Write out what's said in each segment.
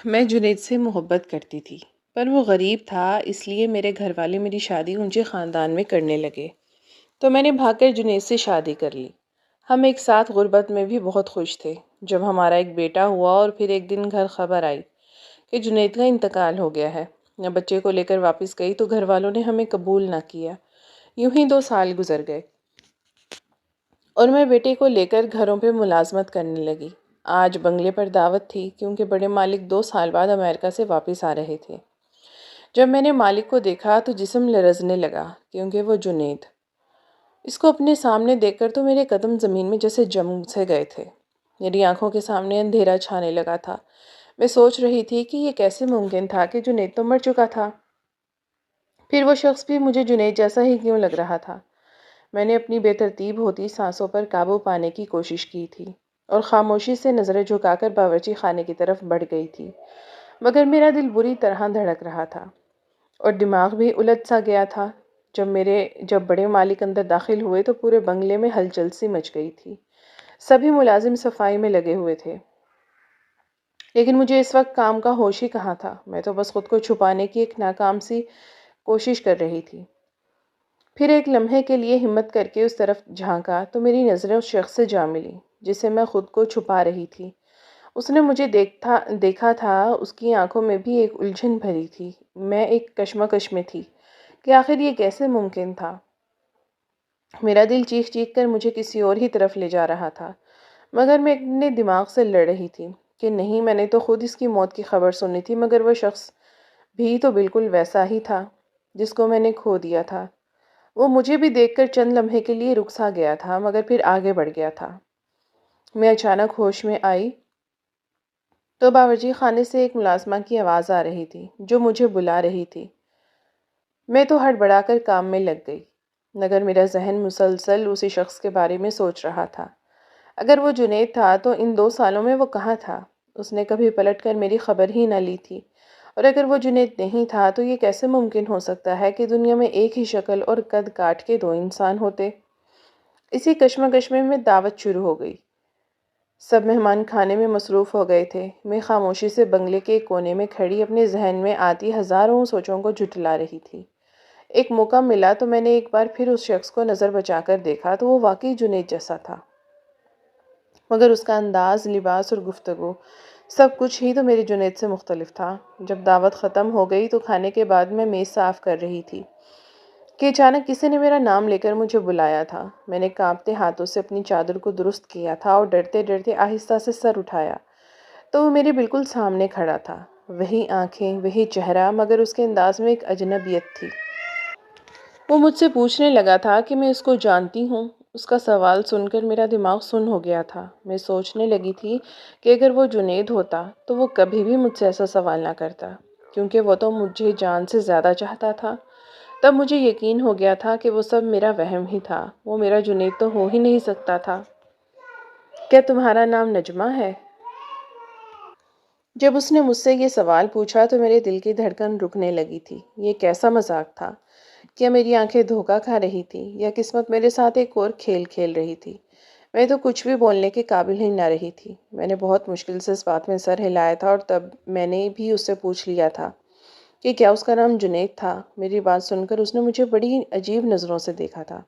میں جنید سے محبت کرتی تھی، پر وہ غریب تھا، اس لیے میرے گھر والے میری شادی اونچے خاندان میں کرنے لگے تو میں نے بھاگ کر جنید سے شادی کر لی۔ ہم ایک ساتھ غربت میں بھی بہت خوش تھے۔ جب ہمارا ایک بیٹا ہوا اور پھر ایک دن گھر خبر آئی کہ جنید کا انتقال ہو گیا ہے، میں بچے کو لے کر واپس گئی تو گھر والوں نے ہمیں قبول نہ کیا۔ یوں ہی 2 سال گزر گئے اور میں بیٹے کو لے کر گھروں پہ ملازمت کرنے لگی۔ آج بنگلے پر دعوت تھی کیونکہ بڑے مالک 2 سال بعد امریکہ سے واپس آ رہے تھے۔ جب میں نے مالک کو دیکھا تو جسم لرزنے لگا کیونکہ وہ جنید، اس کو اپنے سامنے دیکھ کر تو میرے قدم زمین میں جیسے جم سے گئے تھے۔ میری آنکھوں کے سامنے اندھیرا چھانے لگا تھا۔ میں سوچ رہی تھی کہ یہ کیسے ممکن تھا کہ جنید تو مر چکا تھا، پھر وہ شخص بھی مجھے جنید جیسا ہی کیوں لگ رہا تھا۔ میں نے اپنی بے ترتیب ہوتی سانسوں پر قابو پانے کی کوشش کی تھی اور خاموشی سے نظریں جھکا کر باورچی خانے کی طرف بڑھ گئی تھی، مگر میرا دل بری طرح دھڑک رہا تھا اور دماغ بھی الجھ سا گیا تھا۔ جب بڑے مالک اندر داخل ہوئے تو پورے بنگلے میں ہلچل سی مچ گئی تھی۔ سبھی ملازم صفائی میں لگے ہوئے تھے، لیکن مجھے اس وقت کام کا ہوش ہی کہاں تھا۔ میں تو بس خود کو چھپانے کی ایک ناکام سی کوشش کر رہی تھی۔ پھر ایک لمحے کے لیے ہمت کر کے اس طرف جھانکا تو میری نظریں اس شخص سے جا ملی جس سے میں خود کو چھپا رہی تھی۔ اس نے مجھے دیکھا تھا، اس کی آنکھوں میں بھی ایک الجھن بھری تھی۔ میں ایک کشمکش میں تھی کہ آخر یہ کیسے ممکن تھا۔ میرا دل چیخ چیخ کر مجھے کسی اور ہی طرف لے جا رہا تھا، مگر میں اپنے دماغ سے لڑ رہی تھی کہ نہیں، میں نے تو خود اس کی موت کی خبر سنی تھی، مگر وہ شخص بھی تو بالکل ویسا ہی تھا جس کو میں نے کھو دیا تھا۔ وہ مجھے بھی دیکھ کر چند لمحے کے لیے رک سا گیا تھا، مگر پھر آگے بڑھ گیا تھا۔ میں اچانک ہوش میں آئی تو باورچی خانے سے ایک ملازمہ کی آواز آ رہی تھی جو مجھے بلا رہی تھی۔ میں تو ہڑبڑا کر کام میں لگ گئی، مگر میرا ذہن مسلسل اسی شخص کے بارے میں سوچ رہا تھا۔ اگر وہ جنید تھا تو ان 2 سالوں میں وہ کہاں تھا؟ اس نے کبھی پلٹ کر میری خبر ہی نہ لی تھی۔ اور اگر وہ جنید نہیں تھا تو یہ کیسے ممکن ہو سکتا ہے کہ دنیا میں ایک ہی شکل اور قد کاٹ کے 2 انسان ہوتے؟ اسی کشمکش میں دعوت شروع ہو گئی۔ سب مہمان کھانے میں مصروف ہو گئے تھے۔ میں خاموشی سے بنگلے کے ایک کونے میں کھڑی اپنے ذہن میں آتی ہزاروں سوچوں کو جھٹلا رہی تھی۔ ایک موقع ملا تو میں نے ایک بار پھر اس شخص کو نظر بچا کر دیکھا تو وہ واقعی جنید جیسا تھا، مگر اس کا انداز، لباس اور گفتگو سب کچھ ہی تو میری جنید سے مختلف تھا۔ جب دعوت ختم ہو گئی تو کھانے کے بعد میں میز صاف کر رہی تھی کہ اچانک کسی نے میرا نام لے کر مجھے بلایا تھا۔ میں نے کانپتے ہاتھوں سے اپنی چادر کو درست کیا تھا اور ڈرتے ڈرتے آہستہ سے سر اٹھایا تو وہ میرے بالکل سامنے کھڑا تھا۔ وہی آنکھیں، وہی چہرہ، مگر اس کے انداز میں ایک اجنبیت تھی۔ وہ مجھ سے پوچھنے لگا تھا کہ میں اس کو جانتی ہوں۔ اس کا سوال سن کر میرا دماغ سن ہو گیا تھا۔ میں سوچنے لگی تھی کہ اگر وہ جنید ہوتا تو وہ کبھی بھی مجھ سے ایسا سوال نہ کرتا، کیونکہ وہ تو مجھے جان سے زیادہ چاہتا تھا۔ تب مجھے یقین ہو گیا تھا کہ وہ سب میرا وہم ہی تھا، وہ میرا جنید تو ہو ہی نہیں سکتا تھا۔ کیا تمہارا نام نجمہ ہے؟ جب اس نے مجھ سے یہ سوال پوچھا تو میرے دل کی دھڑکن رکنے لگی تھی۔ یہ کیسا مذاق تھا؟ کیا میری آنکھیں دھوکہ کھا رہی تھی یا قسمت میرے ساتھ ایک اور کھیل کھیل رہی تھی؟ میں تو کچھ بھی بولنے کے قابل ہی نہ رہی تھی۔ میں نے بہت مشکل سے اس بات میں سر ہلایا تھا اور تب میں نے بھی اس سے پوچھ لیا تھا کہ کیا اس کا نام جنید تھا۔ میری بات سن کر اس نے مجھے بڑی عجیب نظروں سے دیکھا تھا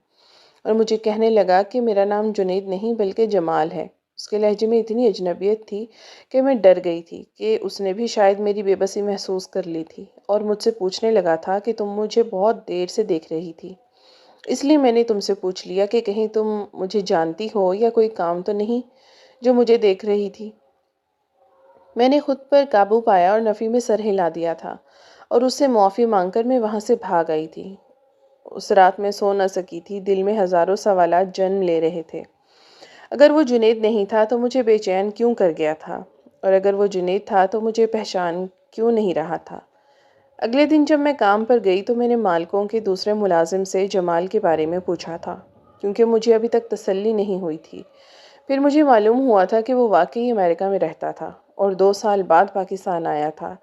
اور مجھے کہنے لگا کہ میرا نام جنید نہیں بلکہ جمال ہے۔ اس کے لہجے میں اتنی اجنبیت تھی کہ میں ڈر گئی تھی کہ اس نے بھی شاید میری بے بسی محسوس کر لی تھی اور مجھ سے پوچھنے لگا تھا کہ تم مجھے بہت دیر سے دیکھ رہی تھی، اس لیے میں نے تم سے پوچھ لیا کہ کہیں تم مجھے جانتی ہو یا کوئی کام تو نہیں جو مجھے دیکھ رہی تھی۔ میں نے خود پر قابو پایا اور نفی میں سر ہلا دیا تھا اور اس سے معافی مانگ کر میں وہاں سے بھاگ آئی تھی۔ اس رات میں سو نہ سکی تھی، دل میں ہزاروں سوالات جنم لے رہے تھے۔ اگر وہ جنید نہیں تھا تو مجھے بے چین کیوں کر گیا تھا، اور اگر وہ جنید تھا تو مجھے پہچان کیوں نہیں رہا تھا؟ اگلے دن جب میں کام پر گئی تو میں نے مالکوں کے دوسرے ملازم سے جمال کے بارے میں پوچھا تھا، کیونکہ مجھے ابھی تک تسلی نہیں ہوئی تھی۔ پھر مجھے معلوم ہوا تھا کہ وہ واقعی امریکہ میں رہتا تھا اور 2 سال بعد پاکستان آیا تھا،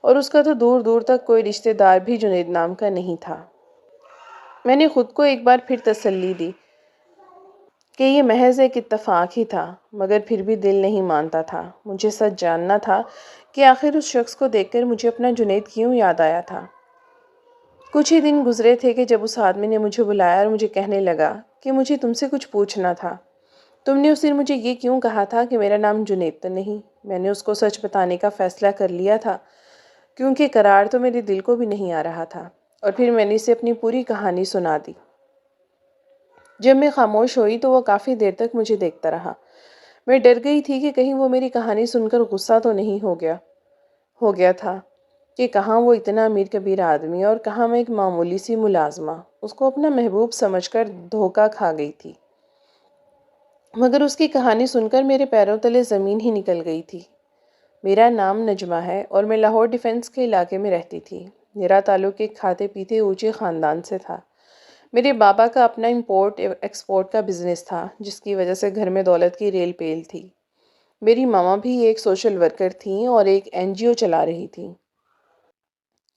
اور اس کا تو دور دور تک کوئی رشتہ دار بھی جنید نام کا نہیں تھا۔ میں نے خود کو ایک بار پھر تسلی دی کہ یہ محض ایک اتفاق ہی تھا، مگر پھر بھی دل نہیں مانتا تھا۔ مجھے سچ جاننا تھا کہ آخر اس شخص کو دیکھ کر مجھے اپنا جنید کیوں یاد آیا تھا۔ کچھ ہی دن گزرے تھے کہ جب اس آدمی نے مجھے بلایا اور مجھے کہنے لگا کہ مجھے تم سے کچھ پوچھنا تھا۔ تم نے اس دن مجھے یہ کیوں کہا تھا کہ میرا نام جنید تو نہیں؟ میں نے اس کو سچ بتانے کا فیصلہ کر لیا تھا، کیونکہ قرار تو میرے دل کو بھی نہیں آ رہا تھا، اور پھر میں نے اسے اپنی پوری کہانی سنا دی۔ جب میں خاموش ہوئی تو وہ کافی دیر تک مجھے دیکھتا رہا۔ میں ڈر گئی تھی کہ کہیں وہ میری کہانی سن کر غصہ تو نہیں ہو گیا تھا کہ کہاں وہ اتنا امیر کبیر آدمی اور کہاں میں ایک معمولی سی ملازمہ اس کو اپنا محبوب سمجھ کر دھوکہ کھا گئی تھی۔ مگر اس کی کہانی سن کر میرے پیروں تلے زمین ہی نکل گئی تھی۔ میرا نام نجمہ ہے اور میں لاہور ڈیفنس کے علاقے میں رہتی تھی۔ میرا تعلق ایک کھاتے پیتے اونچے خاندان سے تھا۔ میرے بابا کا اپنا امپورٹ ایکسپورٹ کا بزنس تھا، جس کی وجہ سے گھر میں دولت کی ریل پیل تھی۔ میری ماما بھی ایک سوشل ورکر تھیں اور ایک NGO چلا رہی تھیں۔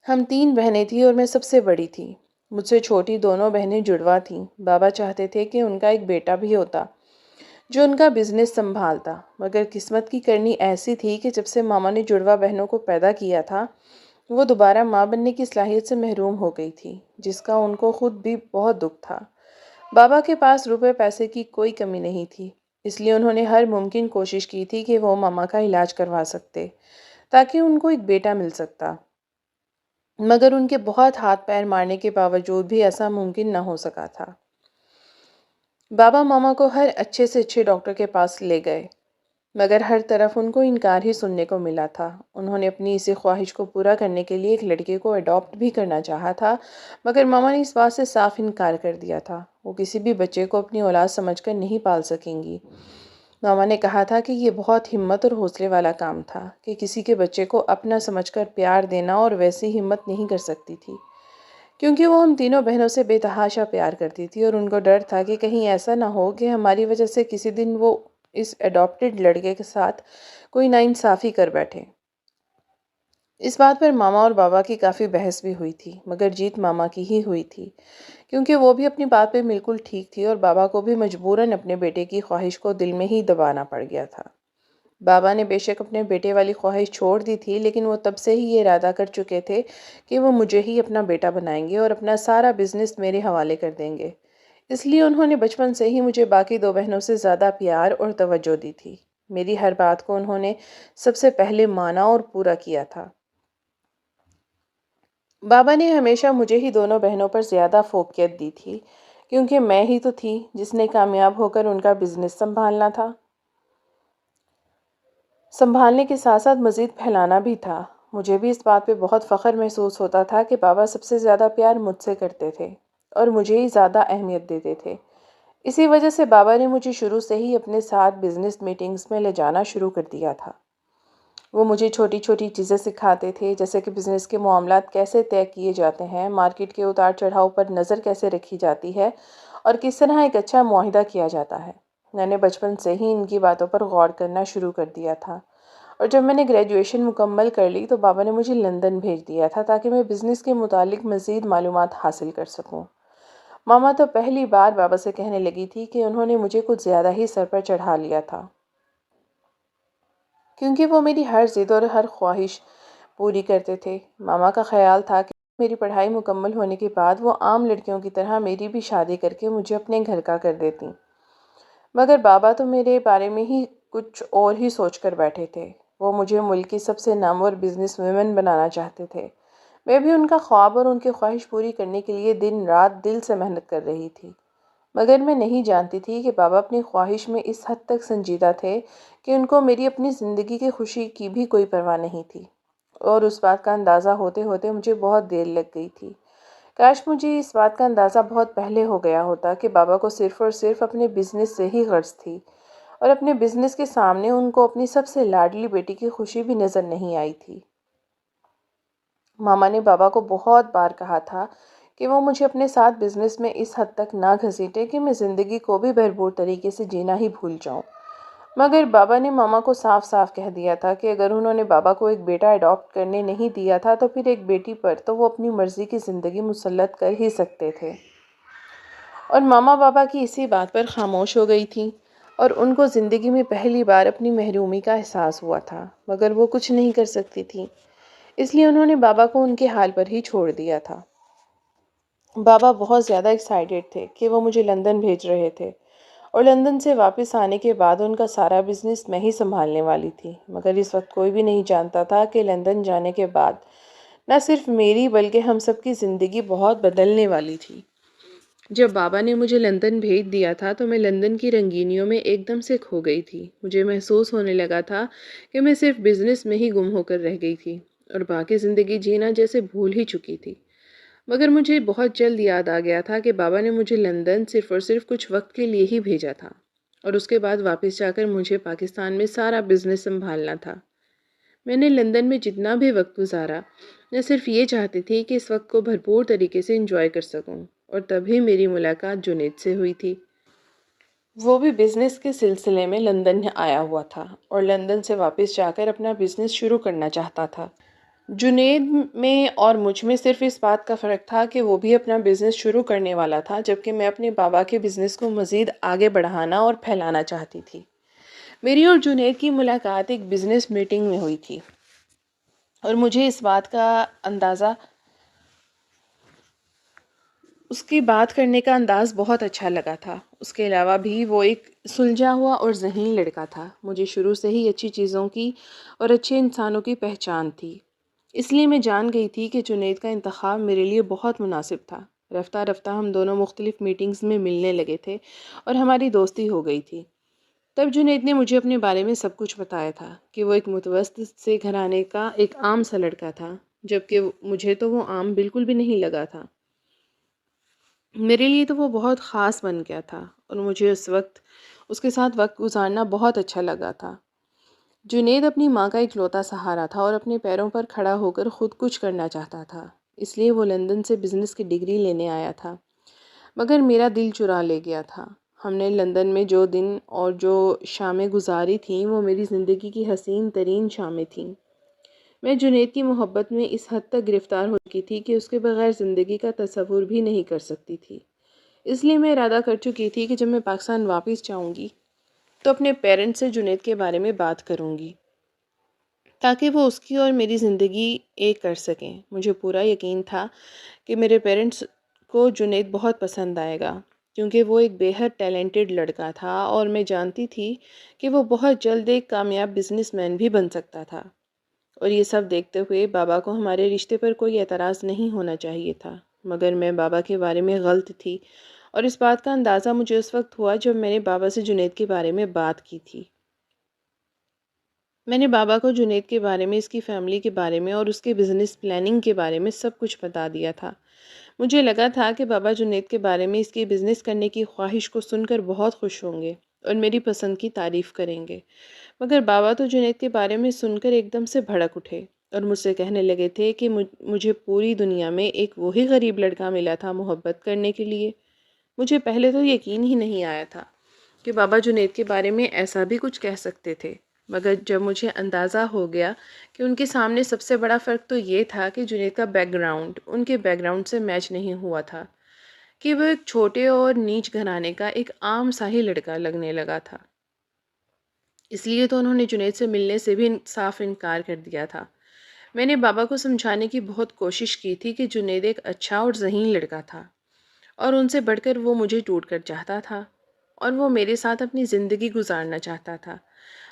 ہم 3 بہنیں تھیں اور میں سب سے بڑی تھی۔ مجھ سے چھوٹی دونوں بہنیں جڑواں تھیں۔ بابا چاہتے تھے کہ ان کا ایک بیٹا بھی ہوتا جو ان کا بزنس سنبھالتا، مگر قسمت کی کرنی ایسی تھی کہ جب سے ماما نے جڑواں بہنوں کو پیدا کیا تھا، وہ دوبارہ ماں بننے کی صلاحیت سے محروم ہو گئی تھی، جس کا ان کو خود بھی بہت دکھ تھا۔ بابا کے پاس روپے پیسے کی کوئی کمی نہیں تھی، اس لیے انہوں نے ہر ممکن کوشش کی تھی کہ وہ ماما کا علاج کروا سکتے تاکہ ان کو ایک بیٹا مل سکتا، مگر ان کے بہت ہاتھ پیر مارنے کے باوجود بھی ایسا ممکن نہ ہو سکا تھا۔ بابا ماما کو ہر اچھے سے اچھے ڈاکٹر کے پاس لے گئے، مگر ہر طرف ان کو انکار ہی سننے کو ملا تھا۔ انہوں نے اپنی اسی خواہش کو پورا کرنے کے لیے ایک لڑکے کو اڈاپٹ بھی کرنا چاہا تھا، مگر ماما نے اس بات سے صاف انکار کر دیا تھا۔ وہ کسی بھی بچے کو اپنی اولاد سمجھ کر نہیں پال سکیں گی۔ ماما نے کہا تھا کہ یہ بہت ہمت اور حوصلے والا کام تھا کہ کسی کے بچے کو اپنا سمجھ کر پیار دینا، اور ویسی ہمت نہیں کر سکتی تھی، کیونکہ وہ ہم تینوں بہنوں سے بے تحاشا پیار کرتی تھی، اور ان کو ڈر تھا کہ کہیں ایسا نہ ہو کہ ہماری وجہ سے کسی دن وہ اس اڈاپٹڈ لڑکے کے ساتھ کوئی ناانصافی کر بیٹھے۔ اس بات پر ماما اور بابا کی کافی بحث بھی ہوئی تھی، مگر جیت ماما کی ہی ہوئی تھی، کیونکہ وہ بھی اپنی بات پہ بالکل ٹھیک تھی، اور بابا کو بھی مجبوراً اپنے بیٹے کی خواہش کو دل میں ہی دبانا پڑ گیا تھا۔ بابا نے بے شک اپنے بیٹے والی خواہش چھوڑ دی تھی، لیکن وہ تب سے ہی یہ ارادہ کر چکے تھے کہ وہ مجھے ہی اپنا بیٹا بنائیں گے اور اپنا سارا بزنس میرے حوالے کر دیں گے۔ اس لیے انہوں نے بچپن سے ہی مجھے باقی 2 بہنوں سے زیادہ پیار اور توجہ دی تھی۔ میری ہر بات کو انہوں نے سب سے پہلے مانا اور پورا کیا تھا۔ بابا نے ہمیشہ مجھے ہی دونوں بہنوں پر زیادہ فوقیت دی تھی، کیونکہ میں ہی تو تھی جس نے کامیاب ہو کر ان کا بزنس سنبھالنا تھا، سنبھالنے کے ساتھ ساتھ مزید پھیلانا بھی تھا۔ مجھے بھی اس بات پہ بہت فخر محسوس ہوتا تھا کہ بابا سب سے زیادہ پیار مجھ سے کرتے تھے اور مجھے ہی زیادہ اہمیت دیتے تھے۔ اسی وجہ سے بابا نے مجھے شروع سے ہی اپنے ساتھ بزنس میٹنگز میں لے جانا شروع کر دیا تھا۔ وہ مجھے چھوٹی چھوٹی چیزیں سکھاتے تھے، جیسے کہ بزنس کے معاملات کیسے طے کیے جاتے ہیں، مارکیٹ کے اتار چڑھاؤ پر نظر کیسے رکھی جاتی ہے، اور کس طرح ایک اچھا معاہدہ کیا جاتا ہے۔ میں نے بچپن سے ہی ان کی باتوں پر غور کرنا شروع کر دیا تھا، اور جب میں نے گریجویشن مکمل کر لی تو بابا نے مجھے لندن بھیج دیا تھا تاکہ میں بزنس کے متعلق مزید معلومات حاصل کر سکوں۔ ماما تو پہلی بار بابا سے کہنے لگی تھی کہ انہوں نے مجھے کچھ زیادہ ہی سر پر چڑھا لیا تھا، کیونکہ وہ میری ہر ضد اور ہر خواہش پوری کرتے تھے۔ ماما کا خیال تھا کہ میری پڑھائی مکمل ہونے کے بعد وہ عام لڑکیوں کی طرح میری بھی شادی کر کے مجھے اپنے گھر کا کر دیتی، مگر بابا تو میرے بارے میں ہی کچھ اور ہی سوچ کر بیٹھے تھے۔ وہ مجھے ملک کی سب سے نامور بزنس ویمن بنانا چاہتے تھے۔ میں بھی ان کا خواب اور ان کی خواہش پوری کرنے کے لیے دن رات دل سے محنت کر رہی تھی، مگر میں نہیں جانتی تھی کہ بابا اپنی خواہش میں اس حد تک سنجیدہ تھے کہ ان کو میری اپنی زندگی کی خوشی کی بھی کوئی پرواہ نہیں تھی، اور اس بات کا اندازہ ہوتے ہوتے مجھے بہت دیر لگ گئی تھی۔ کاش مجھے اس بات کا اندازہ بہت پہلے ہو گیا ہوتا کہ بابا کو صرف اور صرف اپنے بزنس سے ہی غرض تھی، اور اپنے بزنس کے سامنے ان کو اپنی سب سے لاڈلی بیٹی کی خوشی بھی نظر نہیں آئی تھی۔ ماما نے بابا کو بہت بار کہا تھا کہ وہ مجھے اپنے ساتھ بزنس میں اس حد تک نہ گھسیٹے کہ میں زندگی کو بھی بھرپور طریقے سے جینا ہی بھول جاؤں، مگر بابا نے ماما کو صاف صاف کہہ دیا تھا کہ اگر انہوں نے بابا کو ایک بیٹا اڈاپٹ کرنے نہیں دیا تھا تو پھر ایک بیٹی پر تو وہ اپنی مرضی کی زندگی مسلط کر ہی سکتے تھے، اور ماما بابا کی اسی بات پر خاموش ہو گئی تھیں، اور ان کو زندگی میں پہلی بار اپنی محرومی کا احساس ہوا تھا، مگر وہ کچھ نہیں کر سکتی تھی، اس لیے انہوں نے بابا کو ان کے حال پر ہی چھوڑ دیا تھا۔ بابا بہت زیادہ ایکسائٹیڈ تھے کہ وہ مجھے لندن بھیج رہے تھے، اور لندن سے واپس آنے کے بعد ان کا سارا بزنس میں ہی سنبھالنے والی تھی۔ مگر اس وقت کوئی بھی نہیں جانتا تھا کہ لندن جانے کے بعد نہ صرف میری بلکہ ہم سب کی زندگی بہت بدلنے والی تھی۔ جب بابا نے مجھے لندن بھیج دیا تھا تو میں لندن کی رنگینیوں میں ایک دم سے کھو گئی تھی۔ مجھے محسوس ہونے لگا تھا کہ میں صرف بزنس میں ہی گم ہو کر رہ گئی تھی اور باقی زندگی جینا جیسے بھول ہی چکی تھی۔ مگر مجھے بہت جلد یاد آ گیا تھا کہ بابا نے مجھے لندن صرف اور صرف کچھ وقت کے لیے ہی بھیجا تھا، اور اس کے بعد واپس جا کر مجھے پاکستان میں سارا بزنس سنبھالنا تھا۔ میں نے لندن میں جتنا بھی وقت گزارا، میں صرف یہ چاہتی تھی کہ اس وقت کو بھرپور طریقے سے انجوائے کر سکوں، اور تبھی میری ملاقات جنید سے ہوئی تھی۔ وہ بھی بزنس کے سلسلے میں لندن آیا ہوا تھا اور لندن سے واپس جا کر اپنا بزنس شروع کرنا چاہتا تھا۔ جنید میں اور مجھ میں صرف اس بات کا فرق تھا کہ وہ بھی اپنا بزنس شروع کرنے والا تھا، جبکہ میں اپنے بابا کے بزنس کو مزید آگے بڑھانا اور پھیلانا چاہتی تھی۔ میری اور جنید کی ملاقات ایک بزنس میٹنگ میں ہوئی تھی، اور مجھے اس بات کا اندازہ، اس کی بات کرنے کا انداز بہت اچھا لگا تھا۔ اس کے علاوہ بھی وہ ایک سلجھا ہوا اور ذہین لڑکا تھا۔ مجھے شروع سے ہی اچھی چیزوں کی اور اچھے انسانوں کی پہچان تھی، اس لیے میں جان گئی تھی کہ جنید کا انتخاب میرے لیے بہت مناسب تھا۔ رفتہ رفتہ ہم دونوں مختلف میٹنگز میں ملنے لگے تھے اور ہماری دوستی ہو گئی تھی۔ تب جنید نے مجھے اپنے بارے میں سب کچھ بتایا تھا کہ وہ ایک متوسط سے گھرانے کا ایک عام سا لڑکا تھا، جبکہ مجھے تو وہ عام بالکل بھی نہیں لگا تھا۔ میرے لیے تو وہ بہت خاص بن گیا تھا، اور مجھے اس کے ساتھ وقت گزارنا بہت اچھا لگا تھا۔ جنید اپنی ماں کا اکلوتا سہارا تھا اور اپنے پیروں پر کھڑا ہو کر خود کچھ کرنا چاہتا تھا، اس لیے وہ لندن سے بزنس کی ڈگری لینے آیا تھا۔ مگر میرا دل چرا لے گیا تھا۔ ہم نے لندن میں جو دن اور جو شامیں گزاری تھیں وہ میری زندگی کی حسین ترین شامیں تھیں۔ میں جنید کی محبت میں اس حد تک گرفتار ہو چکی تھی کہ اس کے بغیر زندگی کا تصور بھی نہیں کر سکتی تھی۔ اس لیے میں ارادہ کر چکی تھی کہ جب میں پاکستان واپس جاؤں گی تو اپنے پیرنٹس سے جنید کے بارے میں بات کروں گی، تاکہ وہ اس کی اور میری زندگی ایک کر سکیں۔ مجھے پورا یقین تھا کہ میرے پیرنٹس کو جنید بہت پسند آئے گا، کیونکہ وہ ایک بے حد ٹیلنٹڈ لڑکا تھا، اور میں جانتی تھی کہ وہ بہت جلد ایک کامیاب بزنس مین بھی بن سکتا تھا۔ اور یہ سب دیکھتے ہوئے بابا کو ہمارے رشتے پر کوئی اعتراض نہیں ہونا چاہیے تھا۔ مگر میں بابا کے بارے میں غلط تھی، اور اس بات کا اندازہ مجھے اس وقت ہوا جب میں نے بابا سے جنید کے بارے میں بات کی تھی۔ میں نے بابا کو جنید کے بارے میں، اس کی فیملی کے بارے میں اور اس کے بزنس پلاننگ کے بارے میں سب کچھ بتا دیا تھا۔ مجھے لگا تھا کہ بابا جنید کے بارے میں اس کی بزنس کرنے کی خواہش کو سن کر بہت خوش ہوں گے اور میری پسند کی تعریف کریں گے۔ مگر بابا تو جنید کے بارے میں سن کر ایک دم سے بھڑک اٹھے اور مجھ سے کہنے لگے تھے کہ مجھے پوری دنیا میں ایک وہی غریب لڑکا ملا تھا محبت کرنے کے لیے۔ مجھے پہلے تو یقین ہی نہیں آیا تھا کہ بابا جنید کے بارے میں ایسا بھی کچھ کہہ سکتے تھے، مگر جب مجھے اندازہ ہو گیا کہ ان کے سامنے سب سے بڑا فرق تو یہ تھا کہ جنید کا بیک گراؤنڈ ان کے بیک گراؤنڈ سے میچ نہیں ہوا تھا، کہ وہ ایک چھوٹے اور نیچ گھرانے کا ایک عام سا ہی لڑکا لگنے لگا تھا، اس لیے تو انہوں نے جنید سے ملنے سے بھی صاف انکار کر دیا تھا۔ میں نے بابا کو سمجھانے کی بہت کوشش کی تھی کہ جنید ایک اچھا اور ذہین لڑکا تھا، اور ان سے بڑھ کر وہ مجھے ٹوٹ کر چاہتا تھا، اور وہ میرے ساتھ اپنی زندگی گزارنا چاہتا تھا۔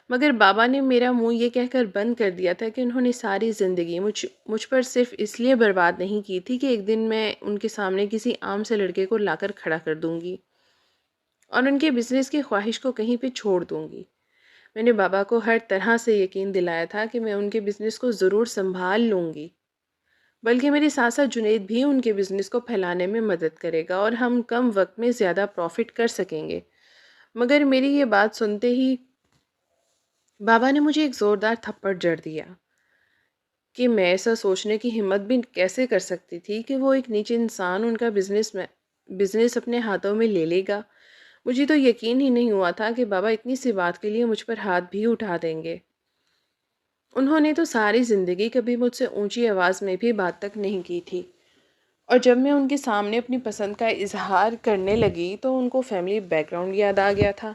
مگر بابا نے میرا منہ یہ کہہ کر بند کر دیا تھا کہ انہوں نے ساری زندگی مجھ پر صرف اس لیے برباد نہیں کی تھی کہ ایک دن میں ان کے سامنے کسی عام سے لڑکے کو لا کر کھڑا کر دوں گی اور ان کے بزنس کی خواہش کو کہیں پہ چھوڑ دوں گی۔ میں نے بابا کو ہر طرح سے یقین دلایا تھا کہ میں ان کے بزنس کو ضرور سنبھال لوں گی، بلکہ میرے ساتھ ساتھ جنید بھی ان کے بزنس کو پھیلانے میں مدد کرے گا اور ہم کم وقت میں زیادہ پروفٹ کر سکیں گے۔ مگر میری یہ بات سنتے ہی بابا نے مجھے ایک زوردار تھپڑ جڑ دیا کہ میں ایسا سوچنے کی ہمت بھی کیسے کر سکتی تھی کہ وہ ایک نیچے انسان ان کا بزنس اپنے ہاتھوں میں لے لے گا۔ مجھے تو یقین ہی نہیں ہوا تھا کہ بابا اتنی سی بات کے لیے مجھ پر ہاتھ بھی اٹھا دیں گے۔ انہوں نے تو ساری زندگی کبھی مجھ سے اونچی آواز میں بھی بات تک نہیں کی تھی، اور جب میں ان کے سامنے اپنی پسند کا اظہار کرنے لگی تو ان کو فیملی بیک گراؤنڈ یاد آ گیا تھا۔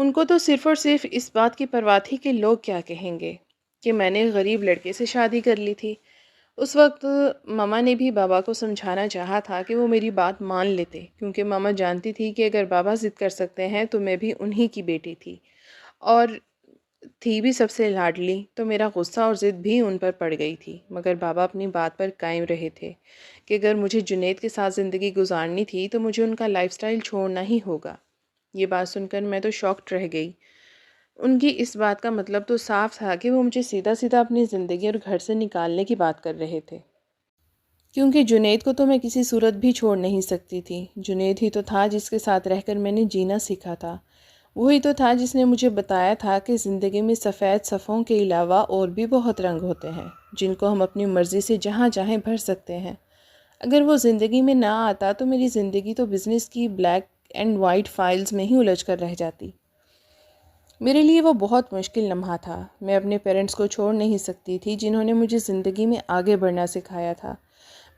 ان کو تو صرف اور صرف اس بات کی پرواہ تھی کہ لوگ کیا کہیں گے کہ میں نے غریب لڑکے سے شادی کر لی تھی۔ اس وقت ماما نے بھی بابا کو سمجھانا چاہا تھا کہ وہ میری بات مان لیتے، کیونکہ ماما جانتی تھی کہ اگر بابا ضد کر سکتے ہیں تو میں بھی انہی کی بیٹی تھی، اور تھی بھی سب سے لاڈلی، تو میرا غصہ اور ضد بھی ان پر پڑ گئی تھی۔ مگر بابا اپنی بات پر قائم رہے تھے کہ اگر مجھے جنید کے ساتھ زندگی گزارنی تھی تو مجھے ان کا لائف سٹائل چھوڑنا ہی ہوگا۔ یہ بات سن کر میں تو شاکڈ رہ گئی۔ ان کی اس بات کا مطلب تو صاف تھا کہ وہ مجھے سیدھا سیدھا اپنی زندگی اور گھر سے نکالنے کی بات کر رہے تھے، کیونکہ جنید کو تو میں کسی صورت بھی چھوڑ نہیں سکتی تھی۔ جنید ہی تو تھا جس کے ساتھ رہ کر میں نے جینا سیکھا تھا، وہی تو تھا جس نے مجھے بتایا تھا کہ زندگی میں سفید صفوں کے علاوہ اور بھی بہت رنگ ہوتے ہیں جن کو ہم اپنی مرضی سے جہاں چاہیں بھر سکتے ہیں۔ اگر وہ زندگی میں نہ آتا تو میری زندگی تو بزنس کی بلیک اینڈ وائٹ فائلز میں ہی الجھ کر رہ جاتی۔ میرے لیے وہ بہت مشکل لمحہ تھا۔ میں اپنے پیرنٹس کو چھوڑ نہیں سکتی تھی جنہوں نے مجھے زندگی میں آگے بڑھنا سکھایا تھا،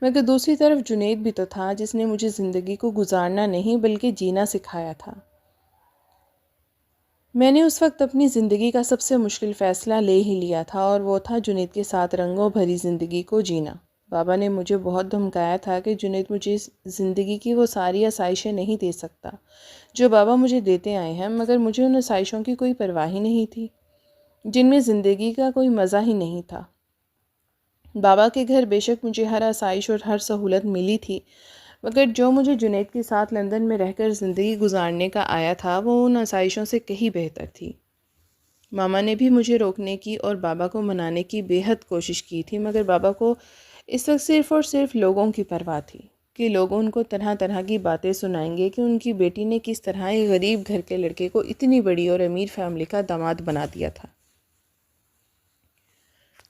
مگر دوسری طرف جنید بھی تو تھا جس نے مجھے زندگی کو گزارنا نہیں بلکہ جینا سکھایا تھا۔ میں نے اس وقت اپنی زندگی کا سب سے مشکل فیصلہ لے ہی لیا تھا، اور وہ تھا جنید کے ساتھ رنگوں بھری زندگی کو جینا۔ بابا نے مجھے بہت دھمکایا تھا کہ جنید مجھے زندگی کی وہ ساری آسائشیں نہیں دے سکتا جو بابا مجھے دیتے آئے ہیں، مگر مجھے ان آسائشوں کی کوئی پرواہ ہی نہیں تھی جن میں زندگی کا کوئی مزہ ہی نہیں تھا۔ بابا کے گھر بے شک مجھے ہر آسائش اور ہر سہولت ملی تھی، مگر جو مجھے جنید کے ساتھ لندن میں رہ کر زندگی گزارنے کا آیا تھا وہ ان آسائشوں سے کہیں بہتر تھی۔ ماما نے بھی مجھے روکنے کی اور بابا کو منانے کی بے حد کوشش کی تھی، مگر بابا کو اس وقت صرف اور صرف لوگوں کی پرواہ تھی کہ لوگ ان کو طرح طرح کی باتیں سنائیں گے کہ ان کی بیٹی نے کس طرح ایک غریب گھر کے لڑکے کو اتنی بڑی اور امیر فیملی کا داماد بنا دیا تھا۔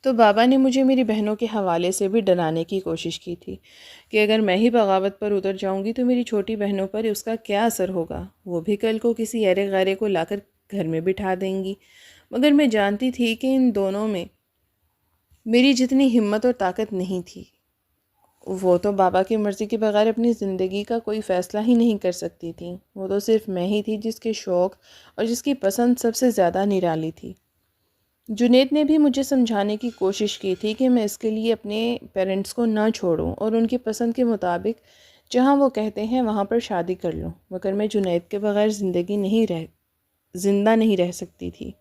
تو بابا نے مجھے میری بہنوں کے حوالے سے بھی ڈرانے کی کوشش کی تھی کہ اگر میں ہی بغاوت پر اتر جاؤں گی تو میری چھوٹی بہنوں پر اس کا کیا اثر ہوگا، وہ بھی کل کو کسی ایرے غیرے کو لا کر گھر میں بٹھا دیں گی۔ مگر میں جانتی تھی کہ ان دونوں میں میری جتنی ہمت اور طاقت نہیں تھی۔ وہ تو بابا کی مرضی کے بغیر اپنی زندگی کا کوئی فیصلہ ہی نہیں کر سکتی تھیں، وہ تو صرف میں ہی تھی جس کے شوق اور جس کی پسند سب سے زیادہ نرالی تھی۔ جنید نے بھی مجھے سمجھانے کی کوشش کی تھی کہ میں اس کے لیے اپنے پیرنٹس کو نہ چھوڑوں اور ان کی پسند کے مطابق جہاں وہ کہتے ہیں وہاں پر شادی کر لوں، مگر میں جنید کے بغیر زندہ نہیں رہ سکتی تھی۔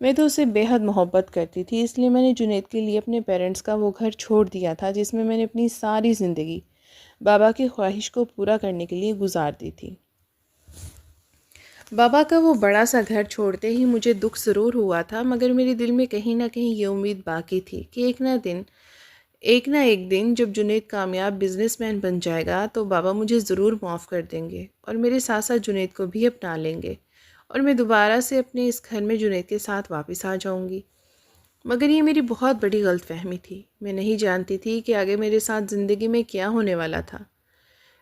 میں تو اسے بے حد محبت کرتی تھی، اس لیے میں نے جنید کے لیے اپنے پیرنٹس کا وہ گھر چھوڑ دیا تھا جس میں نے اپنی ساری زندگی بابا کی خواہش کو پورا کرنے کے لیے گزار دی تھی۔ بابا کا وہ بڑا سا گھر چھوڑتے ہی مجھے دکھ ضرور ہوا تھا، مگر میرے دل میں کہیں نہ کہیں یہ امید باقی تھی کہ ایک نہ ایک دن جب جنید کامیاب بزنس مین بن جائے گا تو بابا مجھے ضرور معاف کر دیں گے اور میرے ساتھ ساتھ جنید کو بھی اپنا لیں گے، اور میں دوبارہ سے اپنے اس گھر میں جنید کے ساتھ واپس آ جاؤں گی۔ مگر یہ میری بہت بڑی غلط فہمی تھی۔ میں نہیں جانتی تھی کہ آگے میرے ساتھ زندگی میں کیا ہونے والا تھا۔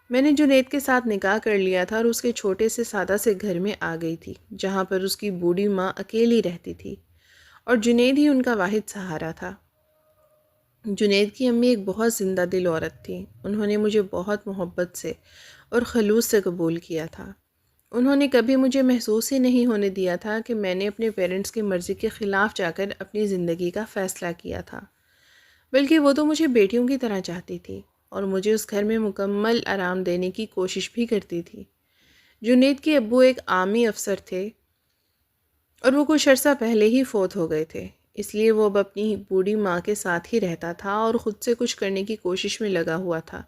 میں نے جنید کے ساتھ نکاح کر لیا تھا اور اس کے چھوٹے سے سادہ سے گھر میں آ گئی تھی جہاں پر اس کی بوڑھی ماں اکیلی رہتی تھی اور جنید ہی ان کا واحد سہارا تھا۔ جنید کی امی ایک بہت زندہ دل عورت تھی۔ انہوں نے مجھے بہت محبت سے اور خلوص سے قبول کیا تھا۔ انہوں نے کبھی مجھے محسوس ہی نہیں ہونے دیا تھا کہ میں نے اپنے پیرنٹس کی مرضی کے خلاف جا کر اپنی زندگی کا فیصلہ کیا تھا، بلکہ وہ تو مجھے بیٹیوں کی طرح چاہتی تھی اور مجھے اس گھر میں مکمل آرام دینے کی کوشش بھی کرتی تھی۔ جنید کے ابو ایک آرمی افسر تھے اور وہ کچھ عرصہ پہلے ہی فوت ہو گئے تھے، اس لیے وہ اب اپنی بوڑھی ماں کے ساتھ ہی رہتا تھا اور خود سے کچھ کرنے کی کوشش میں لگا ہوا تھا۔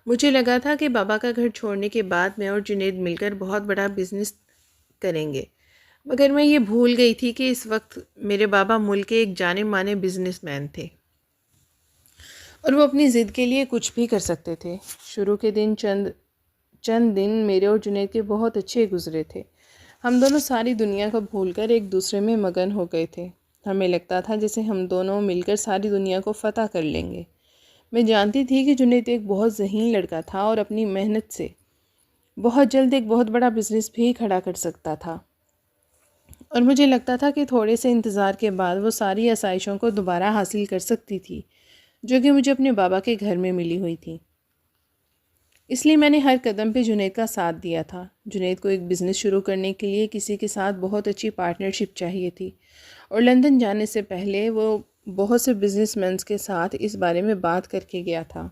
مجھے لگا تھا کہ بابا کا گھر چھوڑنے کے بعد میں اور جنید مل کر بہت بڑا بزنس کریں گے، مگر میں یہ بھول گئی تھی کہ اس وقت میرے بابا ملک کے ایک جانے مانے بزنس مین تھے اور وہ اپنی ضد کے لیے کچھ بھی کر سکتے تھے۔ شروع کے چند دن میرے اور جنید کے بہت اچھے گزرے تھے۔ ہم دونوں ساری دنیا کو بھول کر ایک دوسرے میں مگن ہو گئے تھے۔ ہمیں لگتا تھا جیسے ہم دونوں مل کر ساری دنیا کو فتح کر لیں گے۔ میں جانتی تھی کہ جنید ایک بہت ذہین لڑکا تھا اور اپنی محنت سے بہت جلد ایک بہت بڑا بزنس بھی کھڑا کر سکتا تھا، اور مجھے لگتا تھا کہ تھوڑے سے انتظار کے بعد وہ ساری آسائشوں کو دوبارہ حاصل کر سکتی تھی جو کہ مجھے اپنے بابا کے گھر میں ملی ہوئی تھی۔ اس لیے میں نے ہر قدم پہ جنید کا ساتھ دیا تھا۔ جنید کو ایک بزنس شروع کرنے کے لیے کسی کے ساتھ بہت اچھی پارٹنرشپ چاہیے تھی، اور لندن جانے سے پہلے وہ بہت سے بزنس مینس کے ساتھ اس بارے میں بات کر کے گیا تھا۔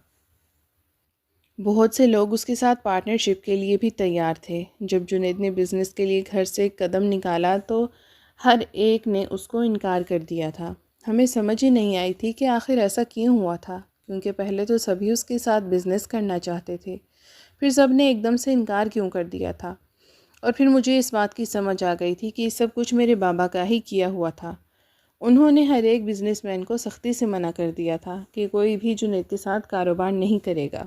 بہت سے لوگ اس کے ساتھ پارٹنرشپ کے لیے بھی تیار تھے۔ جب جنید نے بزنس کے لیے گھر سے ایک قدم نکالا تو ہر ایک نے اس کو انکار کر دیا تھا۔ ہمیں سمجھ ہی نہیں آئی تھی کہ آخر ایسا کیوں ہوا تھا، کیونکہ پہلے تو سبھی اس کے ساتھ بزنس کرنا چاہتے تھے، پھر سب نے ایک دم سے انکار کیوں کر دیا تھا۔ اور پھر مجھے اس بات کی سمجھ آ گئی تھی کہ یہ سب کچھ میرے بابا کا ہی کیا ہوا تھا۔ انہوں نے ہر ایک بزنس مین کو سختی سے منع کر دیا تھا کہ کوئی بھی جنید کے ساتھ کاروبار نہیں کرے گا،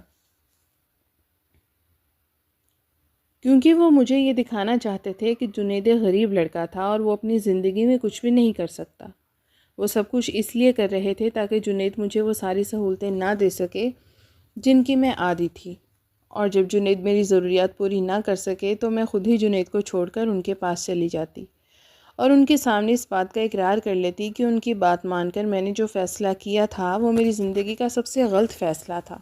کیونکہ وہ مجھے یہ دکھانا چاہتے تھے کہ جنید ایک غریب لڑکا تھا اور وہ اپنی زندگی میں کچھ بھی نہیں کر سکتا۔ وہ سب کچھ اس لیے کر رہے تھے تاکہ جنید مجھے وہ ساری سہولتیں نہ دے سکے جن کی میں عادی تھی، اور جب جنید میری ضروریات پوری نہ کر سکے تو میں خود ہی جنید کو چھوڑ کر ان کے پاس چلی جاتی اور ان کے سامنے اس بات کا اقرار کر لیتی کہ ان کی بات مان کر میں نے جو فیصلہ کیا تھا وہ میری زندگی کا سب سے غلط فیصلہ تھا،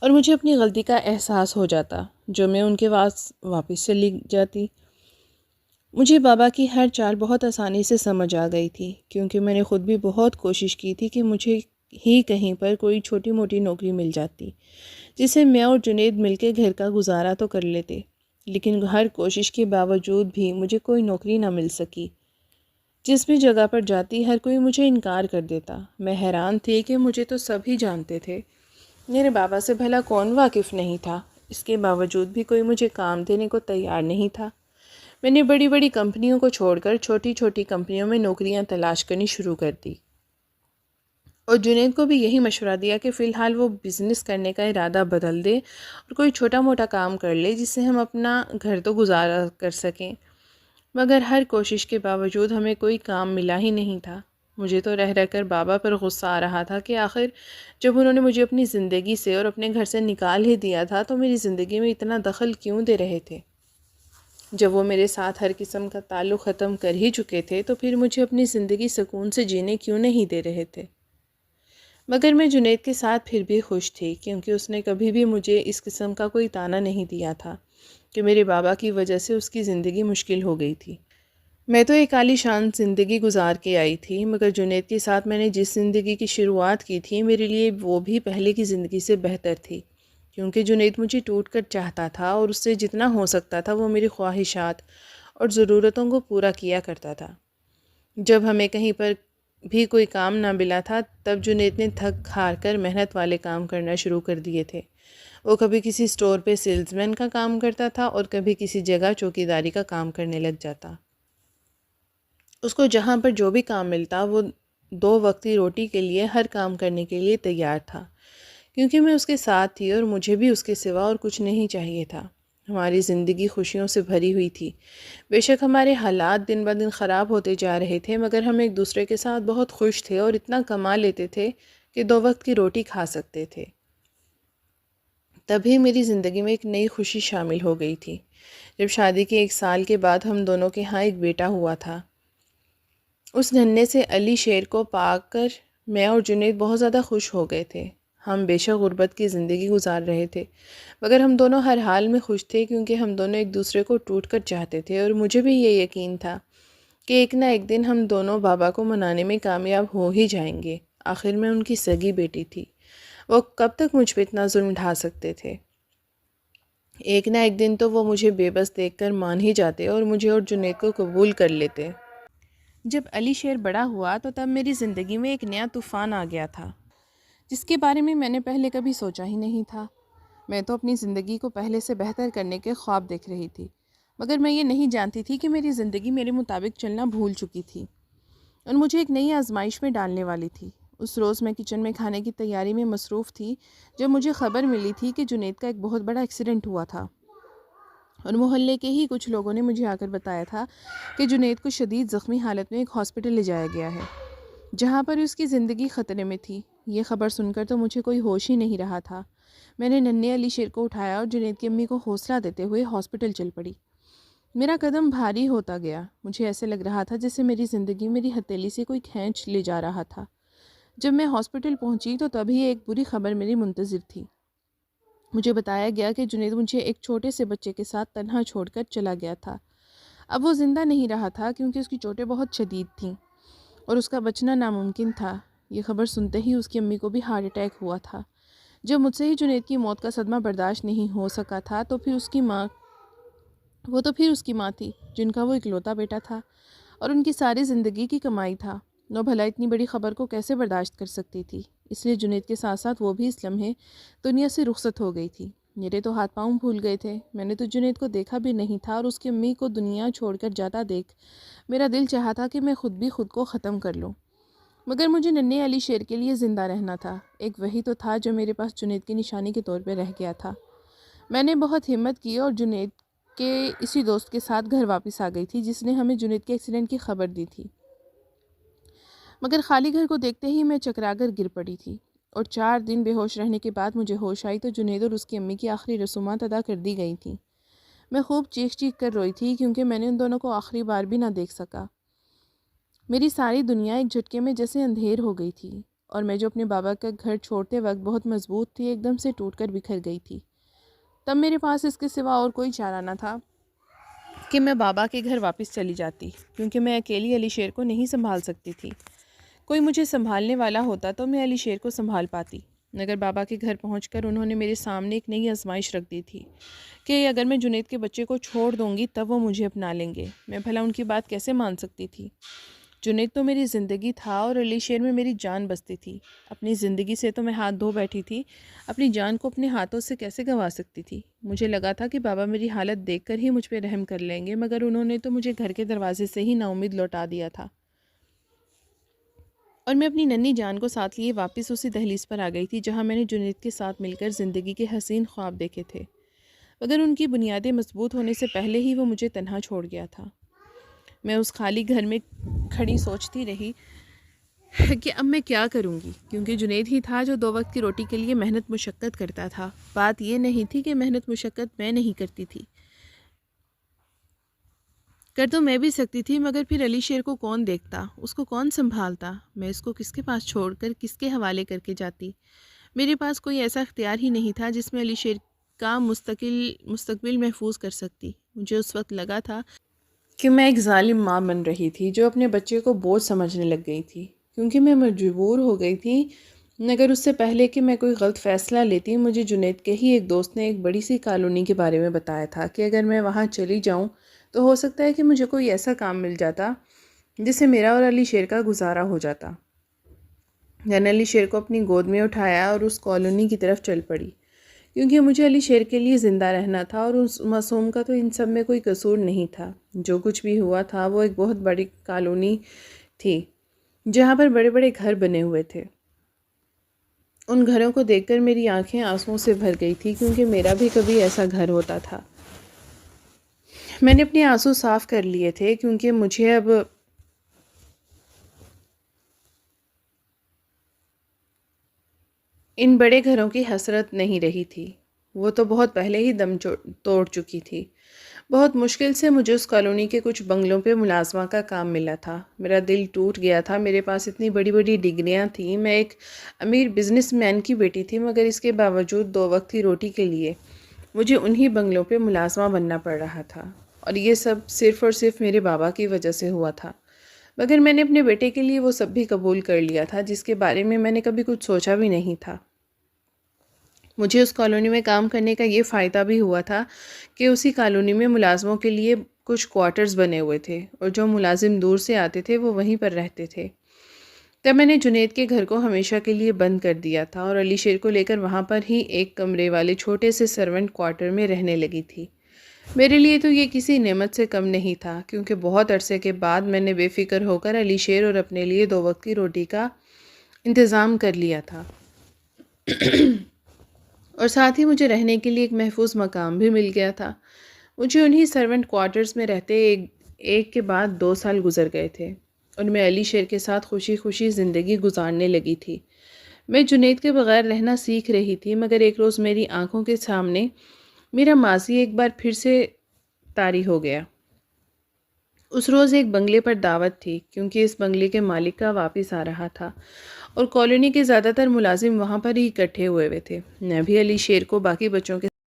اور مجھے اپنی غلطی کا احساس ہو جاتا جو میں ان کے پاس واپس چلی جاتی۔ مجھے بابا کی ہر چال بہت آسانی سے سمجھ آ گئی تھی، کیونکہ میں نے خود بھی بہت کوشش کی تھی کہ مجھے ہی کہیں پر کوئی چھوٹی موٹی نوکری مل جاتی جس سے میں اور جنید مل کے گھر کا گزارا تو کر لیتے، لیکن ہر کوشش کے باوجود بھی مجھے کوئی نوکری نہ مل سکی۔ جس بھی جگہ پر جاتی ہر کوئی مجھے انکار کر دیتا۔ میں حیران تھی کہ مجھے تو سب ہی جانتے تھے، میرے بابا سے بھلا کون واقف نہیں تھا، اس کے باوجود بھی کوئی مجھے کام دینے کو تیار نہیں تھا۔ میں نے بڑی بڑی کمپنیوں کو چھوڑ کر چھوٹی چھوٹی کمپنیوں میں نوکریاں تلاش کرنی شروع کر دی، اور جنید کو بھی یہی مشورہ دیا کہ فی الحال وہ بزنس کرنے کا ارادہ بدل دے اور کوئی چھوٹا موٹا کام کر لے جس سے ہم اپنا گھر تو گزارا کر سکیں۔ مگر ہر کوشش کے باوجود ہمیں کوئی کام ملا ہی نہیں تھا۔ مجھے تو رہ رہ کر بابا پر غصہ آ رہا تھا کہ آخر جب انہوں نے مجھے اپنی زندگی سے اور اپنے گھر سے نکال ہی دیا تھا تو میری زندگی میں اتنا دخل کیوں دے رہے تھے۔ جب وہ میرے ساتھ ہر قسم کا تعلق ختم کر ہی چکے تھے تو پھر مجھے اپنی زندگی سکون سے جینے کیوں نہیں دے رہے تھے۔ مگر میں جنید کے ساتھ پھر بھی خوش تھی، کیونکہ اس نے کبھی بھی مجھے اس قسم کا کوئی طعنہ نہیں دیا تھا کہ میرے بابا کی وجہ سے اس کی زندگی مشکل ہو گئی تھی۔ میں تو ایک عالی شان زندگی گزار کے آئی تھی، مگر جنید کے ساتھ میں نے جس زندگی کی شروعات کی تھی میرے لیے وہ بھی پہلے کی زندگی سے بہتر تھی، کیونکہ جنید مجھے ٹوٹ کر چاہتا تھا اور اس سے جتنا ہو سکتا تھا وہ میری خواہشات اور ضرورتوں کو پورا کیا کرتا تھا۔ جب ہمیں کہیں پر بھی کوئی کام نہ ملا تھا تب جنید نے تھک ہار کر محنت والے کام کرنا شروع کر دیے تھے۔ وہ کبھی کسی سٹور پہ سیلز مین کا کام کرتا تھا اور کبھی کسی جگہ چوکیداری کا کام کرنے لگ جاتا۔ اس کو جہاں پر جو بھی کام ملتا وہ 2 وقتی روٹی کے لیے ہر کام کرنے کے لیے تیار تھا، کیونکہ میں اس کے ساتھ تھی اور مجھے بھی اس کے سوا اور کچھ نہیں چاہیے تھا۔ ہماری زندگی خوشیوں سے بھری ہوئی تھی، بے شک ہمارے حالات دن بہ دن خراب ہوتے جا رہے تھے، مگر ہم ایک دوسرے کے ساتھ بہت خوش تھے اور اتنا کما لیتے تھے کہ 2 وقت کی روٹی کھا سکتے تھے۔ تبھی میری زندگی میں ایک نئی خوشی شامل ہو گئی تھی، جب شادی کے 1 سال کے بعد ہم دونوں کے ہاں ایک بیٹا ہوا تھا۔ اس ننھے سے علی شیر کو پا کر میں اور جنید بہت زیادہ خوش ہو گئے تھے۔ ہم بے شک غربت کی زندگی گزار رہے تھے، مگر ہم دونوں ہر حال میں خوش تھے، کیونکہ ہم دونوں ایک دوسرے کو ٹوٹ کر چاہتے تھے، اور مجھے بھی یہ یقین تھا کہ ایک نہ ایک دن ہم دونوں بابا کو منانے میں کامیاب ہو ہی جائیں گے۔ آخر میں ان کی سگی بیٹی تھی، وہ کب تک مجھ پہ اتنا ظلم ڈھا سکتے تھے؟ ایک نہ ایک دن تو وہ مجھے بے بس دیکھ کر مان ہی جاتے اور مجھے اور جنید کو قبول کر لیتے۔ جب علی شیر بڑا ہوا تو تب میری زندگی میں ایک نیا طوفان آ گیا تھا، جس کے بارے میں نے پہلے کبھی سوچا ہی نہیں تھا۔ میں تو اپنی زندگی کو پہلے سے بہتر کرنے کے خواب دیکھ رہی تھی، مگر میں یہ نہیں جانتی تھی کہ میری زندگی میرے مطابق چلنا بھول چکی تھی اور مجھے ایک نئی آزمائش میں ڈالنے والی تھی۔ اس روز میں کچن میں کھانے کی تیاری میں مصروف تھی جب مجھے خبر ملی تھی کہ جنید کا ایک بہت بڑا ایکسیڈنٹ ہوا تھا، اور محلے کے ہی کچھ لوگوں نے مجھے آ کر بتایا تھا کہ جنید کو شدید زخمی حالت میں ایک ہاسپٹل لے جایا گیا ہے، جہاں پر اس کی زندگی خطرے میں تھی۔ یہ خبر سن کر تو مجھے کوئی ہوش ہی نہیں رہا تھا۔ میں نے ننھے علی شیر کو اٹھایا اور جنید کی امی کو حوصلہ دیتے ہوئے ہاسپٹل چل پڑی۔ میرا قدم بھاری ہوتا گیا، مجھے ایسے لگ رہا تھا جیسے میری زندگی میری ہتھیلی سے کوئی کھینچ لے جا رہا تھا۔ جب میں ہاسپٹل پہنچی تو تبھی ایک بری خبر میری منتظر تھی۔ مجھے بتایا گیا کہ جنید مجھے ایک چھوٹے سے بچے کے ساتھ تنہا چھوڑ کر چلا گیا تھا۔ اب وہ زندہ نہیں رہا تھا کیونکہ اس کی چوٹیں بہت شدید تھیں اور اس کا بچنا ناممکن تھا۔ یہ خبر سنتے ہی اس کی امی کو بھی ہارٹ اٹیک ہوا تھا۔ جب مجھ سے ہی جنید کی موت کا صدمہ برداشت نہیں ہو سکا تھا تو پھر اس کی ماں تھی جن کا وہ اکلوتا بیٹا تھا اور ان کی ساری زندگی کی کمائی تھا۔ وہ بھلا اتنی بڑی خبر کو کیسے برداشت کر سکتی تھی؟ اس لیے جنید کے ساتھ ساتھ وہ بھی اس لمحے دنیا سے رخصت ہو گئی تھی۔ میرے تو ہاتھ پاؤں پھول گئے تھے۔ میں نے تو جنید کو دیکھا بھی نہیں تھا اور اس کی امی کو دنیا چھوڑ کر جاتا دیکھ میرا دل چاہا تھا کہ میں خود بھی خود کو ختم کر لوں، مگر مجھے ننھے علی شیر کے لیے زندہ رہنا تھا۔ ایک وہی تو تھا جو میرے پاس جنید کی نشانی کے طور پہ رہ گیا تھا۔ میں نے بہت ہمت کی اور جنید کے اسی دوست کے ساتھ گھر واپس آ گئی تھی جس نے ہمیں جنید کے ایکسیڈنٹ کی خبر دی تھی، مگر خالی گھر کو دیکھتے ہی میں چکرا کر گر پڑی تھی اور 4 دن بے ہوش رہنے کے بعد مجھے ہوش آئی تو جنید اور اس کی امی کی آخری رسومات ادا کر دی گئی تھیں۔ میں خوب چیخ چیخ کر روئی تھی کیونکہ میں نے ان دونوں کو آخری بار بھی نہ دیکھ سکا۔ میری ساری دنیا ایک جھٹکے میں جیسے اندھیر ہو گئی تھی اور میں جو اپنے بابا کا گھر چھوڑتے وقت بہت مضبوط تھی ایک دم سے ٹوٹ کر بکھر گئی تھی۔ تب میرے پاس اس کے سوا اور کوئی چارہ نہ تھا کہ میں بابا کے گھر واپس چلی جاتی، کیونکہ میں اکیلی علی شیر کو نہیں سنبھال سکتی تھی۔ کوئی مجھے سنبھالنے والا ہوتا تو میں علی شیر کو سنبھال پاتی، مگر بابا کے گھر پہنچ کر انہوں نے میرے سامنے ایک نئی آزمائش رکھ دی تھی کہ اگر میں جنید کے بچے کو چھوڑ دوں گی تب وہ مجھے اپنا لیں گے۔ میں بھلا ان کی بات کیسے مان سکتی تھی؟ جنید تو میری زندگی تھا اور علی شیر میں میری جان بستی تھی۔ اپنی زندگی سے تو میں ہاتھ دھو بیٹھی تھی، اپنی جان کو اپنے ہاتھوں سے کیسے گنوا سکتی تھی؟ مجھے لگا تھا کہ بابا میری حالت دیکھ کر ہی مجھ پہ رحم کر لیں گے، مگر انہوں نے تو مجھے گھر کے دروازے سے ہی نا امید لوٹا دیا تھا اور میں اپنی ننھی جان کو ساتھ لیے واپس اسی دہلیز پر آ گئی تھی جہاں میں نے جنید کے ساتھ مل کر زندگی کے حسین خواب دیکھے تھے، مگر ان کی بنیادیں مضبوط ہونے سے پہلے ہی وہ مجھے تنہا چھوڑ گیا تھا۔ میں اس خالی گھر میں کھڑی سوچتی رہی کہ اب میں کیا کروں گی، کیونکہ جنید ہی تھا جو 2 وقت کی روٹی کے لیے محنت مشقت کرتا تھا۔ بات یہ نہیں تھی کہ محنت مشقت میں نہیں کرتی تھی، کر تو میں بھی سکتی تھی، مگر پھر علی شیر کو کون دیکھتا، اس کو کون سنبھالتا؟ میں اس کو کس کے پاس چھوڑ کر کس کے حوالے کر کے جاتی؟ میرے پاس کوئی ایسا اختیار ہی نہیں تھا جس میں علی شیر کا مستقبل محفوظ کر سکتی۔ مجھے اس وقت لگا تھا کہ میں ایک ظالم ماں بن رہی تھی جو اپنے بچے کو بوجھ سمجھنے لگ گئی تھی، کیونکہ میں مجبور ہو گئی تھی۔ مگر اس سے پہلے کہ میں کوئی غلط فیصلہ لیتی، مجھے جنید کے ہی ایک دوست نے ایک بڑی سی کالونی کے بارے میں بتایا تھا کہ اگر میں وہاں چلی جاؤں تو ہو سکتا ہے کہ مجھے کوئی ایسا کام مل جاتا جس سے میرا اور علی شیر کا گزارا ہو جاتا۔ میں نے علی شیر کو اپنی گود میں اٹھایا اور اس کالونی کی طرف چل پڑی، کیونکہ مجھے علی شیر کے لیے زندہ رہنا تھا اور اس معصوم کا تو ان سب میں کوئی قصور نہیں تھا۔ جو کچھ بھی ہوا تھا وہ ایک بہت بڑی کالونی تھی جہاں پر بڑے بڑے گھر بنے ہوئے تھے۔ ان گھروں کو دیکھ کر میری آنکھیں آنسوؤں سے بھر گئی تھی، کیونکہ میرا بھی کبھی ایسا گھر ہوتا تھا۔ میں نے اپنے آنسو صاف کر لیے تھے کیونکہ مجھے اب ان بڑے گھروں کی حسرت نہیں رہی تھی، وہ تو بہت پہلے ہی دم توڑ چکی تھی۔ بہت مشکل سے مجھے اس کالونی کے کچھ بنگلوں پہ ملازمہ کا کام ملا تھا۔ میرا دل ٹوٹ گیا تھا، میرے پاس اتنی بڑی بڑی ڈگریاں تھیں، میں ایک امیر بزنس مین کی بیٹی تھی، مگر اس کے باوجود 2 وقت کی روٹی کے لیے مجھے انہی بنگلوں پہ ملازمہ بننا پڑ رہا تھا، اور یہ سب صرف اور صرف میرے بابا کی وجہ سے ہوا تھا۔ مگر میں نے اپنے بیٹے کے لیے وہ سب بھی قبول کر لیا تھا جس کے بارے میں نے کبھی کچھ سوچا بھی نہیں تھا۔ مجھے اس کالونی میں کام کرنے کا یہ فائدہ بھی ہوا تھا کہ اسی کالونی میں ملازموں کے لیے کچھ کوارٹرز بنے ہوئے تھے اور جو ملازم دور سے آتے تھے وہ وہیں پر رہتے تھے۔ تب میں نے جنید کے گھر کو ہمیشہ کے لیے بند کر دیا تھا اور علی شیر کو لے کر وہاں پر ہی ایک کمرے والے چھوٹے سے سرونٹ کوارٹر میں رہنے لگی تھی۔ میرے لیے تو یہ کسی نعمت سے کم نہیں تھا، کیونکہ بہت عرصے کے بعد میں نے بے فکر ہو کر علی شیر اور اپنے لیے 2 وقت کی روٹی کا انتظام کر لیا تھا اور ساتھ ہی مجھے رہنے کے لیے ایک محفوظ مقام بھی مل گیا تھا۔ مجھے انہی سرونٹ کوارٹرز میں رہتے ایک کے بعد 2 سال گزر گئے تھے اور میں علی شیر کے ساتھ خوشی خوشی زندگی گزارنے لگی تھی۔ میں جنید کے بغیر رہنا سیکھ رہی تھی، مگر ایک روز میری آنکھوں کے سامنے میرا ماضی ایک بار پھر سے طاری ہو گیا۔ اس روز ایک بنگلے پر دعوت تھی، کیونکہ اس بنگلے کے مالک کا واپس آ رہا تھا اور کالونی کے زیادہ تر ملازم وہاں پر ہی اکٹھے ہوئے تھے۔ میں بھی علی شیر کو باقی بچوں کے